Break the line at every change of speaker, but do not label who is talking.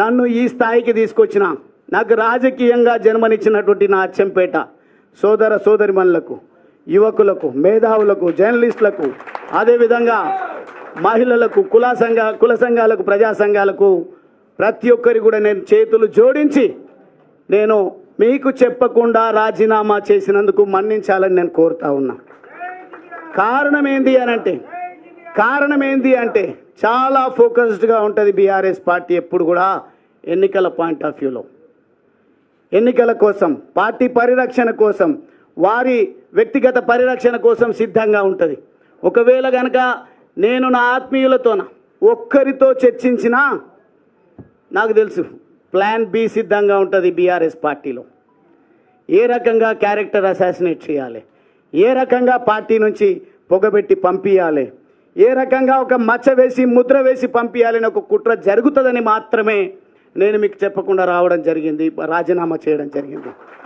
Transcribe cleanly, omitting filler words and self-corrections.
నన్ను ఈ స్థాయికి తీసుకొచ్చిన, నాకు రాజకీయంగా జన్మనిచ్చినటువంటి నా అచ్చంపేట సోదర సోదరిమణులకు, యువకులకు, మేధావులకు, జర్నలిస్టులకు, అదేవిధంగా మహిళలకు, కుల సంఘాలకు, ప్రజా సంఘాలకు ప్రతి ఒక్కరి కూడా నేను చేతులు జోడించి నేను మీకు చెప్పకుండా రాజీనామా చేసినందుకు మన్నించాలని నేను కోరుతా ఉన్నా. కారణం ఏంది అంటే చాలా ఫోకస్డ్గా ఉంటుంది బీఆర్ఎస్ పార్టీ ఎప్పుడు కూడా ఎన్నికల పాయింట్ ఆఫ్ వ్యూలో, ఎన్నికల కోసం, పార్టీ పరిరక్షణ కోసం, వారి వ్యక్తిగత పరిరక్షణ కోసం సిద్ధంగా ఉంటుంది. ఒకవేళ కనుక నేను నా ఆత్మీయులతోన ఒక్కరితో చర్చించినా నాకు తెలుసు ప్లాన్ బి సిద్ధంగా ఉంటుంది బీఆర్ఎస్ పార్టీలో. ఏ రకంగా క్యారెక్టర్ అసాసినేట్ చేయాలి, ఏ రకంగా పార్టీ నుంచి పొగబెట్టి పంపించాలి, ఏ రకంగా ఒక మచ్చ వేసి ముద్ర వేసి పంపించాలని ఒక కుట్ర జరుగుతుందని మాత్రమే నేను మీకు చెప్పకుండా రావడం జరిగింది, రాజీనామా చేయడం జరిగింది.